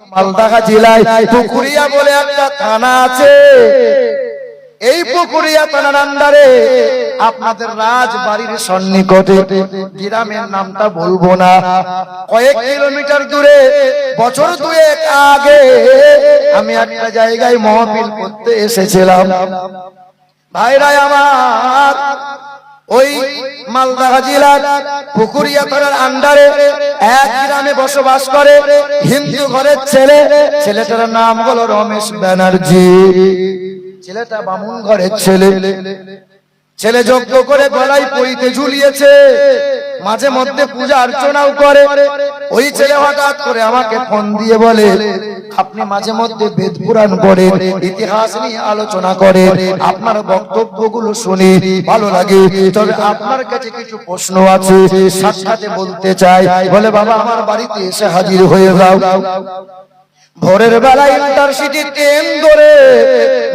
মালদা জেলায় পুকুরিয়া বলে একটা থানা আছে। এই পুকুরিয়া থানার আন্ডারে আপনাদের রাজবাড়ির সন্নিকটে, গ্রামের নামটা বলবো না, কয়েক কিলোমিটার দূরে বছর দুয়েক আগে আমি একটা জায়গায় মাহফিল করতে এসেছিলাম। ভাইরা আমার, ওই মালদা জেলার পুকুরিয়া থানার আন্ডারে এক গ্রামে বসবাস করে হিন্দু ঘরের ছেলে। ছেলেটার নাম হলো রমেশ ব্যানার্জি। ছেলেটা বামুন ঘরের ছেলে। ছেলে যজ্ঞ করে গলায় পইতে ঝুলিয়েছে, মাঝে মধ্যে পূজা অর্চনাও করে। ওই ছেলে হঠাৎ করে আমাকে ফোন দিয়ে বলে, আপনি মাঝে মধ্যে বেদ পুরাণ পড়েন, ইতিহাস নিয়ে আলোচনা করেন, আপনার বক্তব্যগুলো শুনি ভালো লাগে, তবে আপনার কাছে কিছু প্রশ্ন আছে, সাথে বলতে চাই। বলে, বাবা আমার বাড়িতে এসে হাজির হয়ে যাও। ভোরের বেলা ইন্টারসিটি ট্রেন ধরে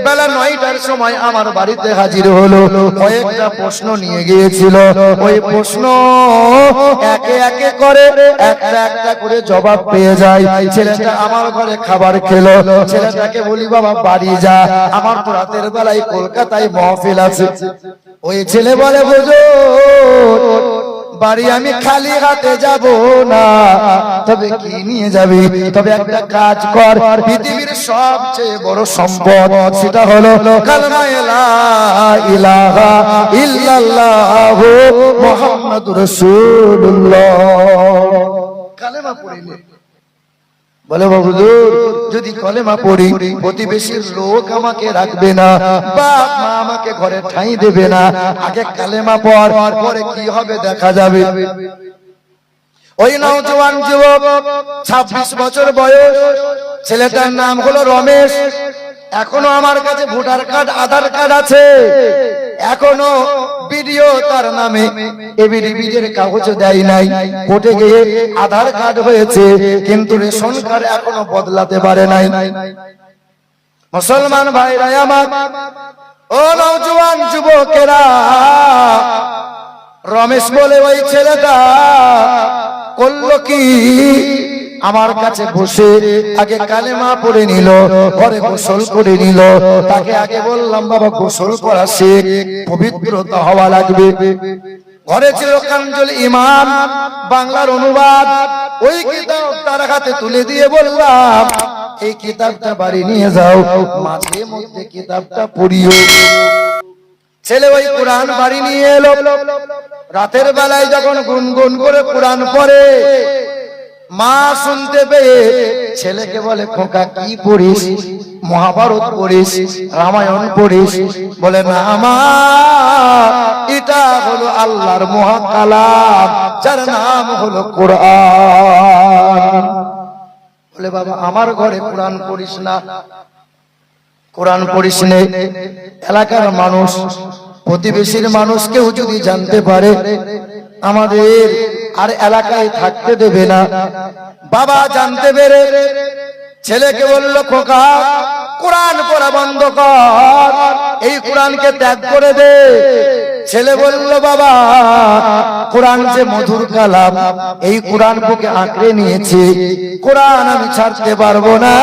বেলা 9টার সময় আমার বাড়িতে হাজির হলো। কয়েকটা প্রশ্ন নিয়ে গিয়েছিল। ওই প্রশ্ন একে একে করে একটা একটা করে জবাব পেয়ে যায়। ছেলেটা আমার ঘরে খাবার খেলো। ছেলেটাকে বলি, বাবা বাড়ি যা, আমার তো রাতের বেলায় কলকাতায় মাহফিল আছে। ওই ছেলে বলে, হুজুর বাড়ি আমি খালি হাতে যাব না, তবে কি নিয়ে যাবি? তবে একটা কাজ কর, পৃথিবীর সবচেয়ে বড় সম্পদ সেটা হলো কালেমা লা ইলাহা ইল্লাল্লাহু মুহাম্মাদুর রাসূলুল্লাহ। কালেমা পড়ে নে। বলে, হুজুর যদি কলেমা পড়ি প্রতিবেশীর লোক আমাকে রাখবে না, বাপ মা আমাকে ঘরে ঠাঁই দেবে না, আগে কালেমা পড়, পরে কি হবে দেখা যাবে। ওই নওজোয়ান যুবক 26 বছর বয়স, ছেলেটার নাম হলো রমেশ। এখনো আমার কাছে ভোটার কার্ড আধার কার্ড আছে, এখনো ভিডিও তার নামে এবিডিবির কাগজ দেয় নাই। কোর্টে গিয়ে আধার কার্ড হয়েছে, কিন্তু রেশন কার্ড এখনো বদলাতে পারে নাই। মুসলমান ভাইরা আমার, ও নওজোয়ান যুবকেরা, রমেশ বলে ওই ছেলেটা করলো কি, আমার কাছে বসে আগে কালেমা পড়ে নিল, পরে গোসল করে নিল। তাকে আগে বললাম, বাবা গোসল করা শেখ, পবিত্রতা হওয়া লাগবে। ঘরে ছিল কাঞ্জুল ইমান বাংলার অনুবাদ, ওই কিতাব তার হাতে তুলে দিয়ে বললাম, এই কিতাবটা বাড়ি নিয়ে যাও, মাঝে মধ্যে কিতাবটা পড়িও। ছেলে ওই কোরআন বাড়ি নিয়ে এলো। রাতের বেলায় যখন গুনগুন করে কোরআন পড়ে, মা শুনতে পেয়ে ছেলেকে বলে, খোকা কি পড়িস? মহাভারত পড়িস, রামায়ণ পড়িস? বলে, না মা, এটা হলো আল্লাহর মহাকালাম, যার নাম হলো কোরআন। বলে, বাবা আমার ঘরে কোরআন পড়িস না, কোরআন পড়িস নে, এলাকার মানুষ প্রতিবেশীর মানুষ কেউ যদি জানতে পারে আমাদের আর এলাকায় থাকতে দেবে না। বাবা জানতে পেরে ছেলেকে বলল, খোকা কোরআন পড়া বন্ধ কর, এই কোরআনকে ত্যাগ করে দে। ছেলে বলল, বাবা কোরআন যে মধুর কালাম, এই কোরআন বুকে আঁকড়ে নিয়েছি, কোরআন আমি ছাড়তে পারবো না।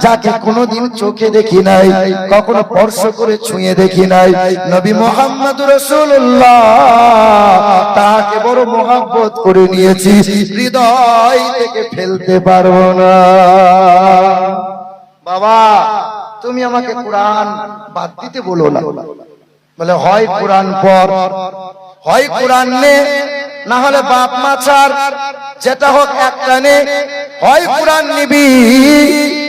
যাকে কোনোদিন চোখে দেখি নাই, কখনো স্পর্শ করে ছুঁয়ে দেখি নাই, নবী মুহাম্মদুর রাসূলুল্লাহ, তাকে বড় মহব্বত করে নিয়েছি, হৃদয় থেকে ফেলতে পারবো না। বাবা তুমি আমাকে কোরআন বাদ দিতে বলো না। বলে, হয় কোরআন পড়, হয় কোরআন নে, না হলে বাপ মা ছাড়, যেটা হোক একটা নে। হয় কোরআন নিবি,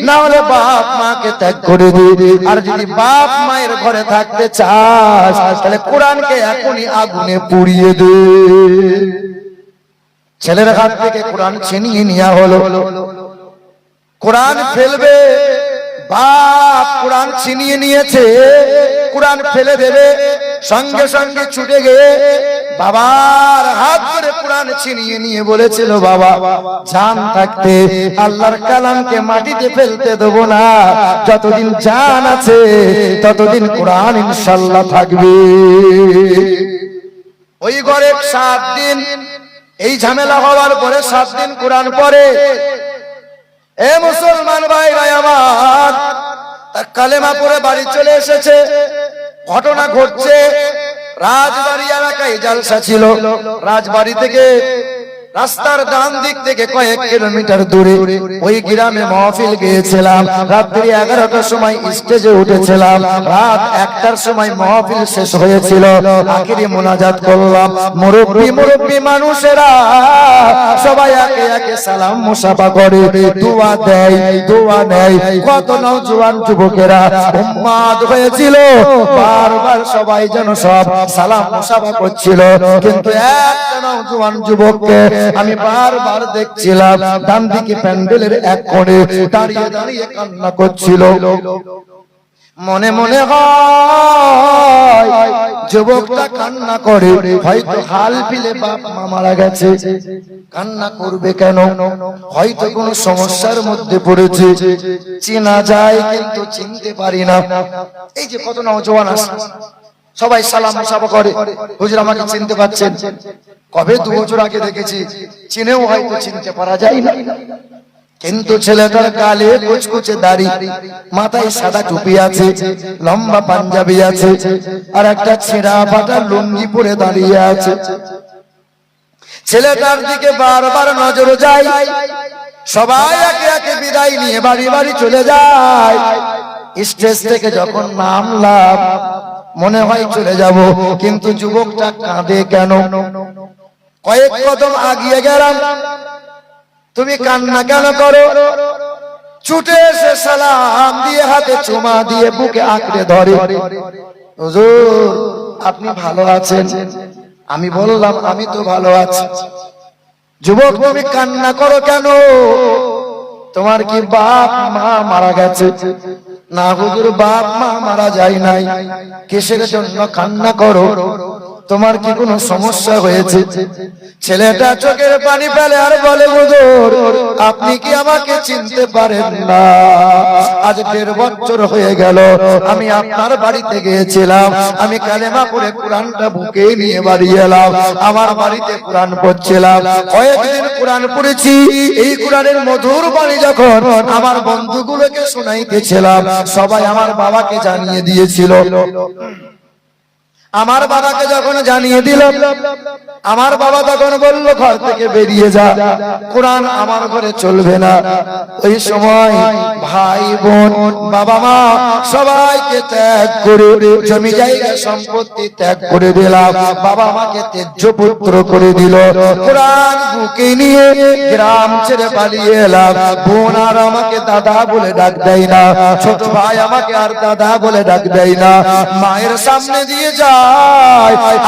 না হলে বাপ মাকে ত্যাগ করে দিবি। আর যদি বাপ মায়ের ঘরে থাকতে চাস, তাহলে কোরআনকে এখনই আগুনে পুড়িয়ে দে। ছেলের হাত থেকে কোরআন ছিনিয়ে নেওয়া হলো। কোরআন ফেলবে, বাপ কোরআন ছিনিয়ে নিয়েছে, কোরআন ফেলে দেবে, সঙ্গে সঙ্গে ছুটে গিয়ে বাবার হাত ধরে কোরআন ছিনিয়ে নিয়ে বলেছিল, বাবা জান থাকতে আল্লাহর কালামকে মাটিতে ফেলতে দেব না, যতদিন জান আছে ততদিন কোরআন ইনশাআল্লাহ থাকবে। ওই ঘরে 7 দিন এই ঝামেলা হওয়ার পরে 7 দিন কোরআন পড়ে। এ মুসলমান ভাইরা আমার, তার কালেমা পড়ে বাড়ি চলে এসেছে। ঘটনা ঘটছে রাজবাড়ি এলাকায় জালসা ছিল। রাজবাড়ি থেকে রাস্তার ডান দিক থেকে কয়েক কিলোমিটার দূরে ওই গ্রামে মাহফিল গিয়েছিলাম। রাত্রি 11টার সময় স্টেজে উঠেছিলাম। রাত 1টার সময় মাহফিল শেষ হয়েছিল। আখিরি মোনাজাত করলাম। মুরব্বি মানুষেরা সবাই একে একে সালাম মুসাফা করে, দোয়া দেয়, দোয়া নেয়। কত নওজোয়ান যুবকেরা উম্মাদ হয়েছিল, বারবার সবাই যেন সব সালাম মুসাফা করছিল। কিন্তু একটা নওজোয়ান যুবককে আমি বারবার দেখছিলাম ডান দিকে প্যান্ডেলের এক কোণে দাঁড়িয়ে দাঁড়িয়ে কান্না করছিল। মনে মনে হয় যুবকটা কান্না করে হয়তো হাল ফিলে বাপ মা মারা গেছে। কান্না করবে কেন? হয়তো কোনো সমস্যার মধ্যে পড়েছে। চেনা যায় কিন্তু চিনতে পারি না। এই যে কত নওজোয়ান আছে, সবাই সালাম মুসাফা করে, হুজুর আমাকে চিনতে পারছেন? কবে 2 বছর আগে দেখেছি, চিনেও হয়তো চিনতে পারা যায় না। কিন্তু ছেলেটার গালে কুচকুচে দাড়ি, মাথায় সাদা টুপি আছে, লম্বা পাঞ্জাবি আছে, আর একটা ছেঁড়া ফাটা লুঙ্গি পরে দাঁড়িয়ে আছে। ছেলেটার দিকে বারবার নজর যায়। সবাই একে একে বিদায় নিয়ে বাড়ি বাড়ি চলে যায়। স্টেজ থেকে যখন নামলাম মনে হয় চলে যাব, কিন্তু যুবকটা কাঁদে কেন? কয়েক কদম আগিয়ে গেলাম। তুমি কান্না কেন করো? ছুটে এসে সালাম দিয়ে হাতে চুমা দিয়ে বুকে আঁকড়ে ধরে, হুজুর আপনি ভালো আছেন? আমি বললাম আমি তো ভালো আছি। যুবক তুমি কান্না করো কেন? তোমার কি বাপ মা মারা গেছে? না হুজুর, বাপ মা মারা যায় নাই। কিসের জন্য কান্না করো? তোমার কি কোনো সমস্যা হয়েছে? ছেলেটা চোখের পানি ফেলে আর বলে, হুজুর আপনি কি আমাকে চিনতে পারেন না? আজ 1.5 বছর হয়ে গেল আমি আপনার বাড়িতে গিয়েছিলাম। আমি কালেমা পড়ে কোরআনটা বুকে নিয়ে বাড়ি এলাম। আমার বাড়িতে কোরআন পড়ছিলাম, কয়েকদিন কোরআন পড়েছি। এই কোরআনের মধুর বাণী যখন আমার বন্ধুগুলোকে শোনাইতেছিলাম, সবাই আমার বাবাকে জানিয়ে দিয়েছিল। আমার বাবাকে যখন জানিয়ে দিলাম, আমার বাবা তখন বলল ঘর থেকে বেরিয়ে যা, কোরআন আমার ঘরে চলবে না। ওই সময় ভাই বোন বাবা মা সবাইকে ত্যাগ করে জমি জায়গা সম্পত্তি ত্যাগ করে দিলাম। বাবা আমাকে তেজ্য পুত্র করে দিল। কোরআন বুকে নিয়ে গ্রাম ছেড়ে পালিয়ে এলাম। বোন আর আমাকে দাদা বলে ডাক দেয় না, ছোট ভাই আমাকে আর দাদা বলে ডাক দেয় না। মায়ের সামনে দিয়ে যা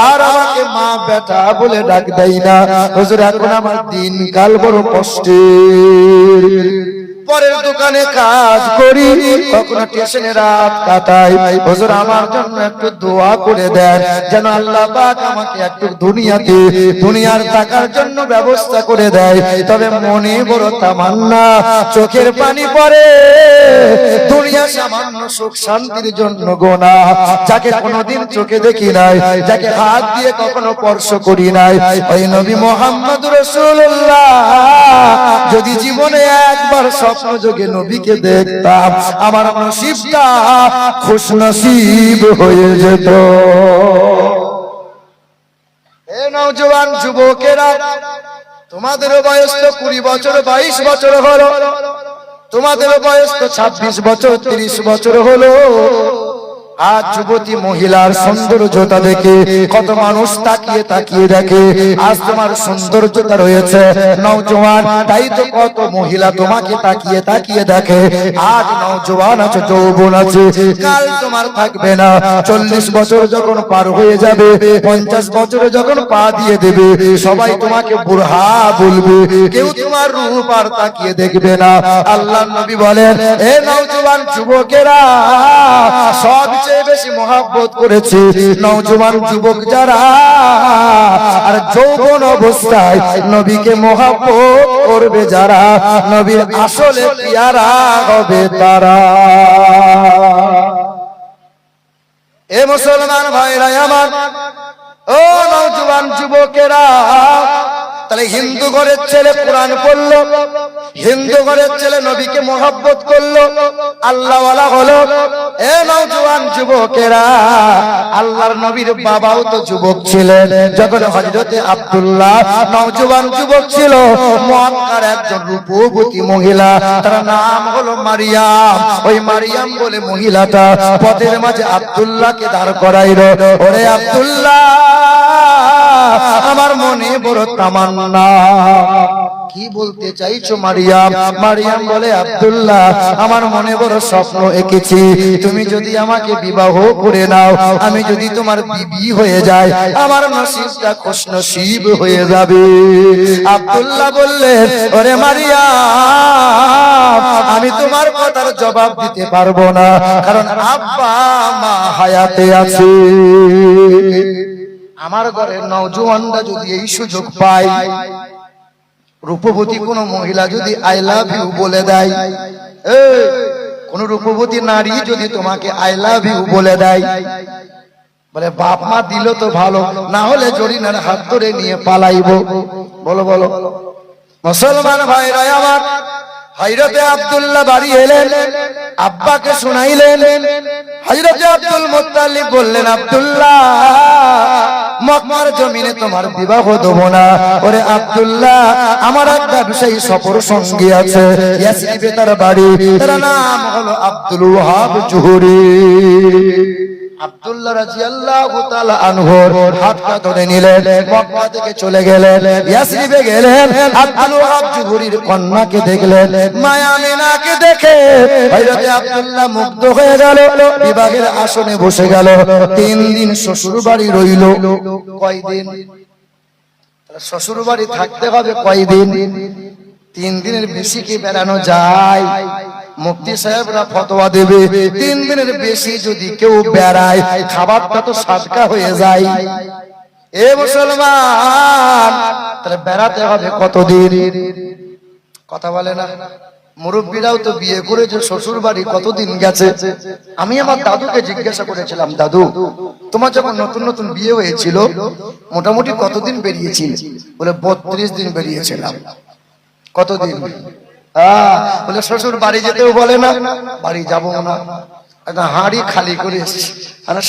আর আমাকে মা বেটা বলে ডাক দেয় না। হুজুর এখন আমার দিন কাল বড় কষ্টের। পরের দোকানে কাজ করি, কখনো স্টেশনে রাত কাটাই। হুজুর আমার জন্য একটু দোয়া করে দেন, যেন আল্লাহ পাক আমাকে একটু দুনিয়াতে দুনিয়ার টাকার জন্য ব্যবস্থা করে দেয়। তবে মনে বড় তামান্না, চোখের পানি পড়ে। দুনিয়া সামান্য সুখ শান্তির জন্য গোনা, যাকে কোনোদিন চোখে দেখি নাই, যাকে হাত দিয়ে কখনো স্পর্শ করি নাই, ওই নবী মুহাম্মদ রাসূলুল্লাহ যদি জীবনে একবার স্বপ্ন যোগে নবীকে দেখতাম, আমার নসিবটা খুশ নসিব হয়ে যেত। এ নওজোয়ান যুবকেরা, তোমাদের বয়স তো 20 বছর 22 বছর হলো, তোমাদের বয়স তো 26 বছর 30 বছর হলো। আজ যুবতী মহিলার সৌন্দর্যতা দেখে কত মানুষ তাকিয়ে তাকিয়ে দেখে। আজ তোমার সৌন্দর্যতা রয়েছে নওজোয়ান, তাই তো কত মহিলা তোমাকে তাকিয়ে তাকিয়ে দেখে। আজ নওজোয়ান আছো, যৌবন আছে, কাল তোমার থাকবে না। 40 বছর যখন পার হয়ে যাবে, 50 বছরে যখন পা দিয়ে দেবে, সবাই তোমাকে বুড়া বলবে, কেউ তোমার রূপ আর তাকিয়ে দেখবে না। আল্লাহর নবী বলেন, এ নওজোয়ান যুবকেরা, সবচেয়ে বেশি মহব্বত করেছে নওজোয়ান যুবক যারা, আর যৌবন অবস্থায় নবীকে মহব্বত করবে যারা, নবীর আসলে পিয়ারা হবে তারা। এ মুসলমান ভাইরা আমার, ও নওজোয়ান যুবকেরা, তাহলে হিন্দু ঘরের ছেলে কোরআন পড়লো, হিন্দু ঘরের ছেলে নবীকে মহব্বত করলো, আল্লাহওয়ালা হলো। এ নওজোয়ান যুবকেরা, আল্লাহর নবীর বাবাও তো যুবক ছিলেন যখন হযরতে আব্দুল্লাহ নওজোয়ান যুবক ছিল। মক্কার একজন রূপবতী মহিলা, তার নাম হলো মারিয়াম। ওই মারিয়াম বলে মহিলাটা পথের মাঝে আব্দুল্লাহকে দাঁড় করাইলো। ওরে আব্দুল্লাহ, আমার মনে বড় তামান্না। কি বলতে চাইছো মারিয়াম? মারিয়াম বলে, আব্দুল্লাহ, আমার মনে বড় স্বপ্ন এঁকেছি, তুমি যদি আমাকে বিবাহ করে নাও, আমি যদি তোমার বিবি হয়ে যাই, আমার নসিবটা খুশনসিব হয়ে যাবে। আব্দুল্লাহ বললেন, ওরে মারিয়াম, আমি তোমার কথার জবাব দিতে পারবো না, কারণ আব্বা মা হায়াতে আছে। আমার ঘরের নওজোয়ানরা যদি এই সুযোগ পায়, রূপবতী কোন মহিলা যদি আই লাভ ইউ বলে দেয়, কোন রূপবতী নারী যদি তোমাকে আই লাভ ইউ বলে দেয়, বলে বাপ মা দিল তো ভালো, না হলে জরিনার হাত ধরে নিয়ে পালাইবো। বলো বলো মুসলমান ভাইরা আমার, হযরতে আব্দুল্লাহ বাড়ি এলেন, আব্বাকে শুনাইলেন। হযরতে আব্দুল মুত্তালিব বললেন, আব্দুল্লাহ, মক্কার জমিনে তোমার বিবাহ দেব না। ওরে আব্দুল্লাহ, আমার এক ব্যবসায়ী সফর সঙ্গী আছে, ইয়াসরিবে তার বাড়ি, তার নাম হলো আব্দুল ওয়াহাব জুহরি। আব্দুল্লাহ রাদিয়াল্লাহু তাআলা আনহুর হাতটা ধরে নিলেন, মক্কা থেকে চলে গেলেন, ইয়াসরিবে গেলেন। আব্দুল ওয়াহাব জুহরির কন্যাকে দেখলেন, মায়া মিনাকে দেখে হযরতে আব্দুল্লাহ মুগ্ধ হয়ে গেল, বিবাহের আসনে বসে গেল। 3 দিন শ্বশুর বাড়ি রইল। কয়দিন? শ্বশুর বাড়ি থাকতে হবে কয়দিন? 3 দিনের বেশি কি বেড়ানো যায়? মুফতি সাহেবরা ফতোয়া দেবে, 3 দিনের বেশি যদি কেউ বেড়ায়, খাবারটা তো সাদকা হয়ে যায়। এ মুসলমান, তাহলে বেড়াতে হবে কতদিন? কথা বলে না। মুরব্বীরাও তো বিয়ে করেছে, শ্বশুর বাড়ি কতদিন গেছে? আমি আমার দাদুকে জিজ্ঞাসা করেছিলাম, দাদু, তোমার যখন নতুন নতুন বিয়ে হয়েছিল মোটামুটি কতদিন বেরিয়েছিল? বলে 32 দিন বেরিয়েছিলাম। কতদিন? বলে শ্বশুর বাড়ি যেতেও বলে না, বাড়ি যাবো না, একটা হাঁড়ি খালি করে এসেছি।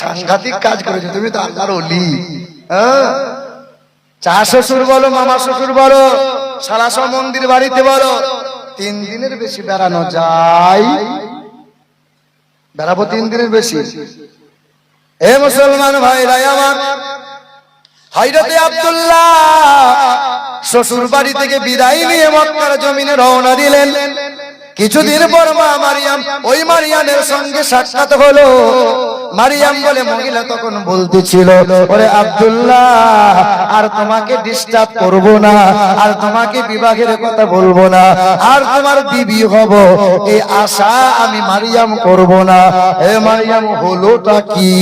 সাংঘাতিক কাজ করেছে তুমি তো, আল্লাহর ওলি। চা শ্বশুর বলো, মামা শ্বশুর বলো, সালাসা মন্দির বাড়িতে বলো, 3 দিনের বেশি বেড়ানো যায়? বেড়াবো 3 দিনের বেশি? এ মুসলমান ভাইরা আমার, হযরতে আব্দুল্লাহ শ্বশুর বাড়ি থেকে বিদায় নিয়ে মক্কার জমিনে রওনা দিলেন। কিছুদিন পর মা মারিয়াম, ওই মারিয়ামের সঙ্গে সাক্ষাৎ হলো। মারিয়াম বলে মহিলা তখন বলতেছিল, ওরে আব্দুল্লাহ, আর তোমাকে ডিস্টার্ব করব না, আর তোমাকে বিবাহের কথা বলবো না, আর তোমার বিবি হব, এই আশা আমি মারিয়াম করব না। হে মারিয়াম, হলোটা কি?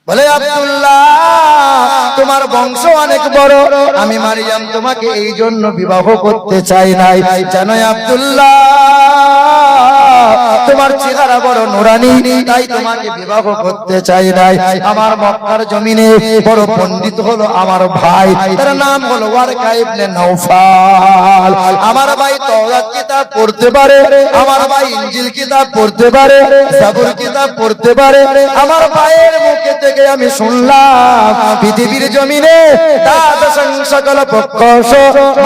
বলে আব্দুল্লাহ, তোমার বংশ অনেক বড়, আমি মারিয়াম তোমাকে এই জন্য বিবাহ করতে চাই নাই। জানো আব্দুল্লাহ, তোমার চেহারা বড় নুরানি, তাই তোমাকে বিবাহ করতে চাই নাই। আমার মক্কার জমিনে বড় পণ্ডিত হলো আমার ভাই, তার নাম হলো ওয়ারকা ইবনে নওফাল। আমার ভাই তাওরাত কিতাব পড়তে পারে, আমার ভাই ইনজিল কিতাব পড়তে পারে, জাবুর কিতাব পড়তে পারে। আমার ভাইয়ের মুখে থেকে আমি শুনলাম, পৃথিবীর জমিনে সকল পক্ষস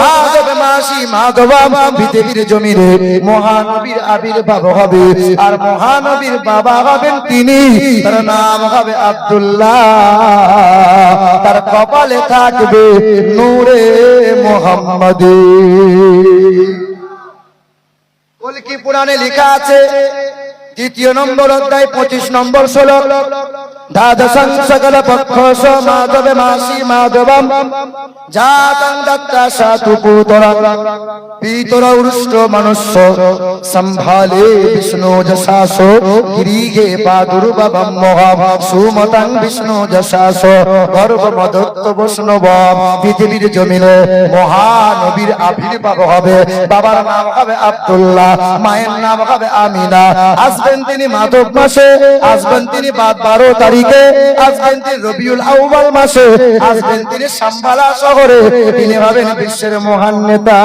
মাধব মাসি মাধবা, পৃথিবীর জমিনে মহানবীর আবির্ভাব হবে, আর মহানবীর বাবা হবেন তিনি, তার নাম হবে আব্দুল্লাহ, তার কপালে থাকবে নূরে মুহাম্মাদি। কলকি পুরাণে লেখা আছে, 3 নম্বর অধ্যায় 25 নম্বর শ্লোক, দ্বাদশং সকল পক্ষস মাধবে মাসি মাধবম জাতং দত্তা সাতু পুতরা পিতরা উষ্ট্র মনুষ্য সম্ভালে বিষ্ণু যশাস গিরিগে প্রাদুর্ভবম মহাব সুমতং বিষ্ণু যশাস গর্ভমদত্ত বৈষ্ণব। পৃথিবীর জমিনে মহানবীর আবির্ভাব হবে। বাবার নাম হবে আব্দুল্লাহ, মায়ের নাম হবে আমিনা। আসবেন তিনি মাধব মাসে, আসবেন তিনি 12 তারিখ, তারিখে, আসবেন তিনি রবিউল আউয়াল মাসে, আসবেন তিনি শাম্বালা শহরে। তিনি হবেন বিশ্বের মহান নেতা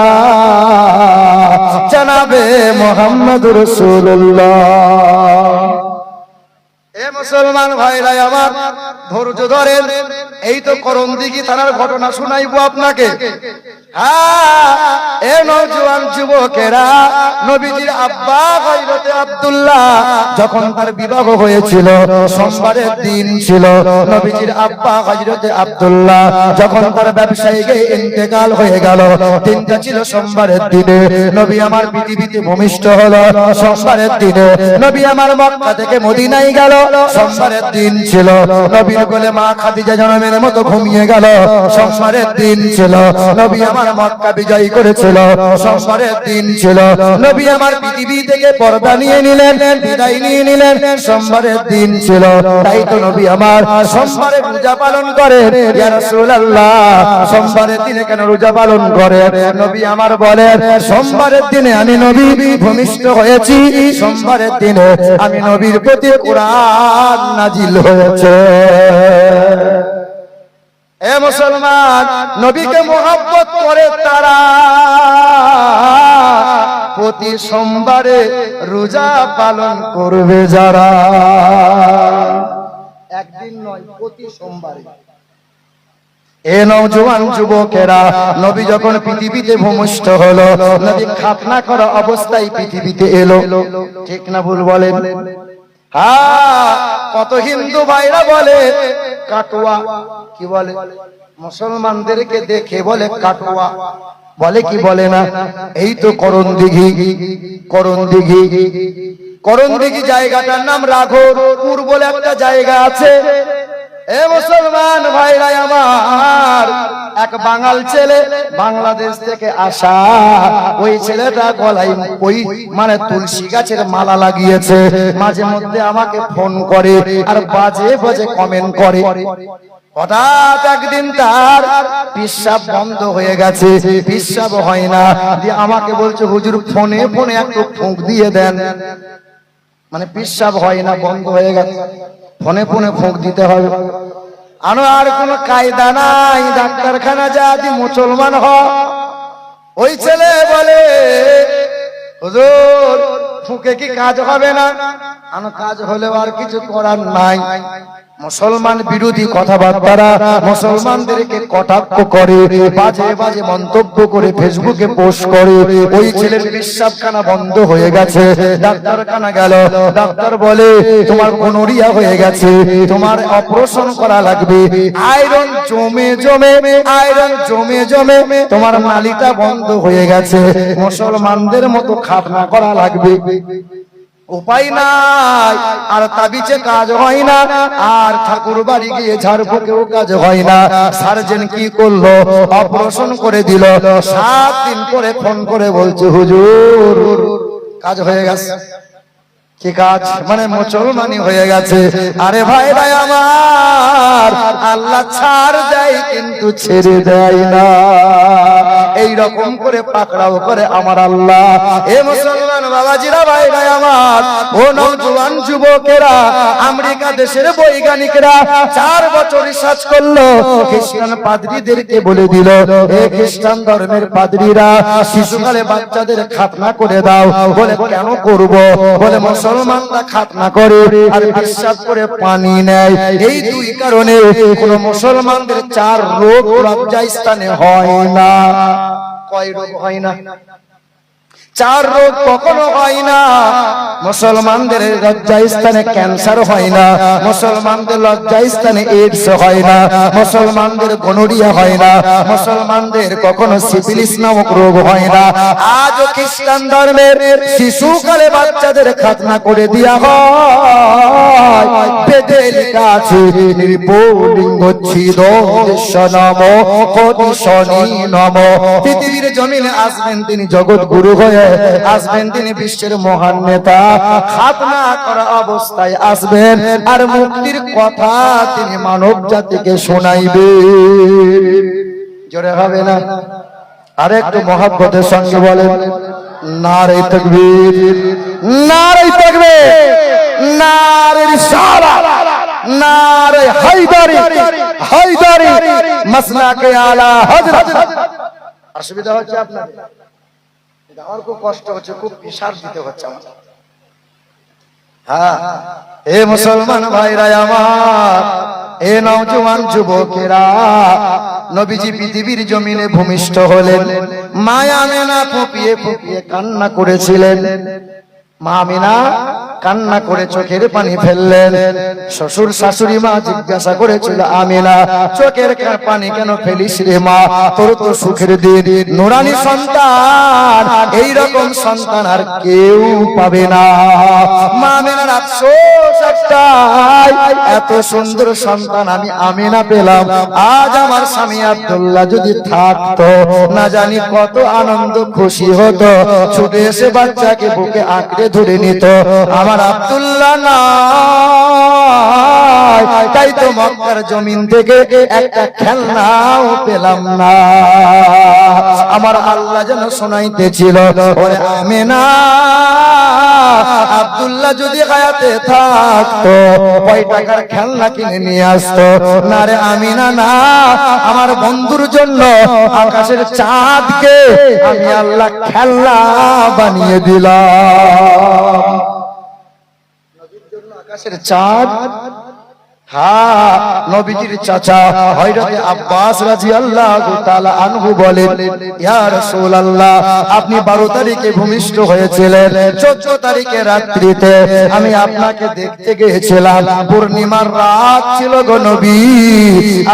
জনাবে মুহাম্মদুর রাসূলুল্লাহ। এ মুসলমান ভাইরা আমার, ধৈর্য ধরেন। এই তো করণদিঘি থানার ঘটনা শুনাইবো আপনাকে। এ নওজোয়ান যুবকেরা, নবীজির আব্বা হযরতে আব্দুল্লাহ যখন তার বিবাহ হয়েছিল, সোমবারের দিন ছিল। নবীজির আব্বা হযরতে আব্দুল্লাহ যখন তার ব্যবসায়িক ইন্তেকাল হয়ে গেল, দিনটা ছিল সোমবারের দিনে। নবী আমার পৃথিবীতে ভূমিষ্ঠ হলো সোমবারের দিনে। নবী আমার মক্কা থেকে মদিনায় গেল সোমবারের দিন ছিল। নবীর কোলে মা খাদিজা জনমের মতো ঘুমিয়ে গেল সোমবারের দিন ছিল। নবী আমার মক্কা বিজয় করেছিল সোমবারের দিন ছিল। নবী আমার পৃথিবী থেকে পর্দা নিয়ে নিলেন, বিদায় নিয়ে নিলেন সোমবারের দিন ছিল। তাই তো নবী আমার সোমবারে রোজা পালন করেন। ইয়া রাসূলুল্লাহ, সোমবারের দিনে কেন রোজা পালন করেন? নবী আমার বলেন, সোমবারের দিনে আমি নবী ভূমিষ্ঠ হয়েছি, সোমবারের দিনে আমি নবীর প্রতি কোরআন নাজিল হয়েছে। এ মুসলমান, নবীকে মোহাব্বত করে তারা প্রতি সোমবারে রোজা পালন করবে যারা। একদিন নয়, প্রতি সোমবারে। এ নওজোয়ান যুবকেরা, নবী যখন পৃথিবীতে ভূমিষ্ঠ হলো, নবী খাতনা করা অবস্থায় পৃথিবীতে এলো। ঠিক না ভুল বলেন? কত হিন্দু ভাইরা বলে কাটুয়া, কি বলে? মুসলমানদেরকে দেখে বলে কাটুয়া, বলে কি বলে না? এই তো করণদিঘি, করণদিঘি, করণদিঘি জায়গাটার নাম রাঘবপুর বলে একটা জায়গা আছে। এ মুসলমান ভাইরা আমার, এক বাঙাল ছেলে বাংলাদেশ থেকে আসা, ওই ছেলেটা গলায় ওই মানে তুলসী গাছের মালা লাগিয়েছে। মাঝে মধ্যে আমাকে ফোন করে আর বাজে বাজে কমেন্ট করে। হঠাৎ একদিন তার পেশাব বন্ধ হয়ে গেছে, পেশাব হয় না, দিয়ে আমাকে বলছে হুজুর ফোনে ফোনে একটু ফুঁক দিয়ে দেন। মানে পেশাব হয় না, বন্ধ হয়ে গেছে, ফোনে ফোনে ফুঁক দিতে হবে। আর কোন কায়দা নাই, ডাক্তারখানা যা দি মুসলমান হ। ওই ছেলে বলে হুজুর ফুঁকে কি কাজ হবে না? কাজ হলেও আর কিছু করার নাই। মুসলমান বিরোধী কথাবার্তা, মুসলমানদেরকে কটাক্ষ করে, বাজে বাজে মন্তব্য করে ফেসবুকে পোস্ট করে। ওই ছেলের পেশাবখানা বন্ধ হয়ে গেছে, ডাক্তারখানা গেল। ডাক্তার বলে তোমার গনোরিয়া হয়ে গেছে, তোমার অপারেশন করা লাগবে। আয়রন জমে জমে, আয়রন জমে জমে তোমার নালীটা বন্ধ হয়ে গেছে। মুসলমানদের মতো খাতনা করা লাগবে। উপায় নাই, আর তাবিজে কাজ হয় না, আর ঠাকুর বাড়ি গিয়ে ঝাড়ফুঁকেও কাজ হয় না। সার্জন কি করলো? অপারেশন করে দিল। 7 দিন পরে ফোন করে বলছে হুজুর কাজ হয়ে গেছে। কি কাজ? মানে মুসলমানি হয়ে গেছে। আরে ভাই ভাই আমার, আল্লাহ ছাড় দেয় কিন্তু ছেড়ে দেয় না। এই রকম করে পাকড়াও করে আমার আল্লাহ। এ মুসলমান বাবাজিরা, ভাই ভাই আমার, ও নওজোয়ান যুবকেরা, আমেরিকা দেশের বৈজ্ঞানিকরা 4 বছর রিসার্চ করলো। খ্রিস্টান পাদ্রীদেরকে বলে দিল, এ খ্রিস্টান ধর্মের পাদ্রীরা শিশুকালে বাচ্চাদের খাতনা করে দাও। বলে কেন করব? বলে মুসলমানরা খাতনা করে আর বিশ্বাস করে পানি নেয়। এই 2 কারণে কোন মুসলমানদের 4 রোগ লজ্জাস্থানে হয় না। কয় রোগ হয় না? 4 রোগ কখনো হয় না। মুসলমানদের লজ্জাস্থানে ক্যান্সার হয় না, মুসলমানদের লজ্জাস্থানে এইডস হয় না, মুসলমানদের গনোরিয়া হয় না, মুসলমানদের কখনো সিফিলিস নামক রোগ হয় না। আজও খ্রিস্টান ধর্মের শিশুকালে বাচ্চাদের খাতনা করে দেয়া হয়। বেদে লেখা আছে নির্বলিঙ্গচ্ছিদ নম কোটিশনি নম। পৃথিবীর জমিনে আসবেন তিনি জগৎ গুরু হয়ে, আসবেন তিনি বিশ্বের মহান নেতা। খাতনা করা অবস্থায় আসবেন আর মুক্তির কথা তিনি মানব জাতিকে শোনাইবে। জোরে হবে না? আরে একটু মহব্বতের সঙ্গে বলেন নারে তাকবীর, নারে তাকবীর, নারে রিসালাত, নারে হায়দারি হায়দারি মাসলাকে আলা হযরত। অসুবিধা হচ্ছে আপনাদের? আমার খুব কষ্ট হচ্ছে, খুব ইশার দিতে হচ্ছে আমার। হ্যাঁ, এ মুসলমান ভাইরা আমার, এ নওজোয়ান যুবকেরা, নবীজি পৃথিবীর জমিনে ভূমিষ্ঠ হলেন। মা আমেনা ফুপিয়ে ফুপিয়ে কান্না করেছিলেন। মা আমেনা কান্না করে চোখের পানি ফেললেন। শ্বশুর শাশুড়ি মা জিজ্ঞাসা করেছিল, আমেনা চোখের পানি কেন ফেলিস রে মা? তোর তো সুখের দিন, নুরানি সন্তান, এই রকম সন্তান আর কেউ পাবে না। মা আমেনার আফসোস একটাই, এত সুন্দর সন্তান আমি আমেনা পেলাম, আজ আমার স্বামী আব্দুল্লাহ যদি থাকতো, না জানি কত আনন্দ খুশি হতো, ছুটে এসে বাচ্চাকে বুকে আঁকড়ে ধরে নিত। আমার আব্দুল্লাহ নাই, তাই তো মক্কার জমিন থেকে একটা খেলনাও পেলাম না। আমার আল্লাহ যেন শোনাইতেছিল, ওরে আমেনা, আব্দুল্লাহ যদি হায়াতে থাকতো কয় টাকার খেলনা কিনে নিয়ে আসতো। না রে আমিনা না, আমার বন্ধুর জন্য আকাশের চাঁদকে আমি আল্লাহ খেলনা বানিয়ে দিলাম। আকাশের চাঁদ, হ্যাঁ, নবীজির চাচা হযরতে আব্বাস রাদিয়াল্লাহু তাআলা আনহু বলেন, ইয়া রাসূলুল্লাহ, আপনি 12 তারিখে ভূমিষ্ঠ হয়েছিলেন, 14 তারিখে রাত্রিতে আমি আপনাকে দেখতে গিয়েছিলাম। পূর্ণিমার রাত ছিল গো নবী,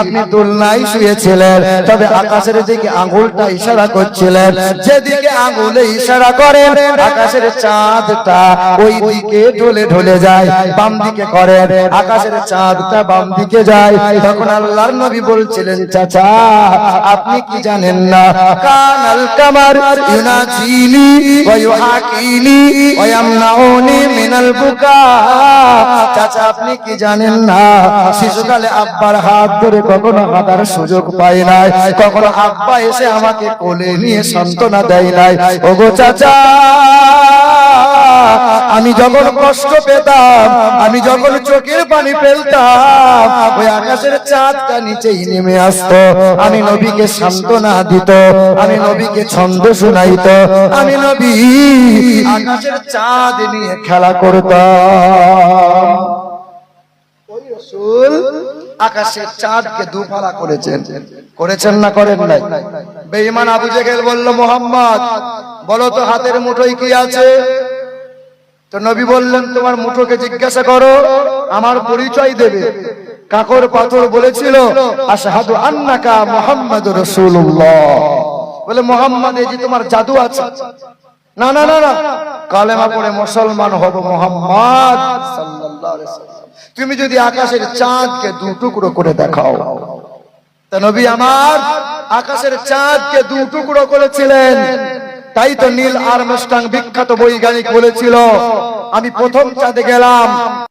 আপনি দোলনায় শুয়েছিলেন, তবে আকাশের দিকে আঙ্গুলটা ইশারা করছিলেন। যেদিকে আঙ্গুলে ইশারা করেন আকাশের চাঁদটা ওই দিকে ঢলে ঢলে যায়। বাম দিকে করেন আকাশের চাঁদ বাম দিকে যায়। তখন আল্লাহর নবী বলছিলেন, চাচা আপনি কি জানেন না, কানাল কামার ইউনাজিনি ওয়া ইউহাকিনি ওয়া ইয়ামনাউনি মিনাল বুকা। চাচা আপনি কি জানেন না, শিশুকালে আব্বার হাত ধরে কখনো হাঁটার সুযোগ পাই নাই, কখনো আব্বা এসে আমাকে কোলে নিয়ে সান্ত্বনা দেয় নাই। ওগো চাচা, আমি যখন কষ্ট পেতাম, আমি যখন চোখের পানি ফেলতাম, ওই আকাশের চাঁদটা নিচেই নেমে আসতো, আমি নবীকে সান্ত্বনা দিত, আমি নবীকে ছন্দ শোনাইত, আমি নবী আকাশের চাঁদ নিয়ে খেলা করতাম। ওই রাসূল আকাশের চাঁদকে দুফালা করেছেন, করেছেন না করেন নাই? বেঈমান আবু জেহেল বলল, মুহাম্মদ বলো তো হাতের মুঠোয় কি আছে? তো নবী বললেন, তোমার মুঠোকে জিজ্ঞাসা করো, আমার পরিচয় দেবে। কাকর পাথর বলেছিল, আশহাদু আন্নাকা মুহাম্মাদুর রাসূলুল্লাহ, বলে মুহাম্মদ এই যে তোমার জাদু আছে। না না না না, কালেমা পড়ে মুসলমান হব মুহাম্মদ সাল্লাল্লাহু আলাইহি ওয়াসাল্লাম, তুমি যদি আকাশের চাঁদকে দু টুকরো করে দেখাও। তা নবী আমার আকাশের চাঁদকে দু টুকরো করেছিলেন। তাই তো নীল আর্মস্ট্রং বিখ্যাত বৈজ্ঞানিক বলেছিল, আমি প্রথম চাঁদে গেলাম,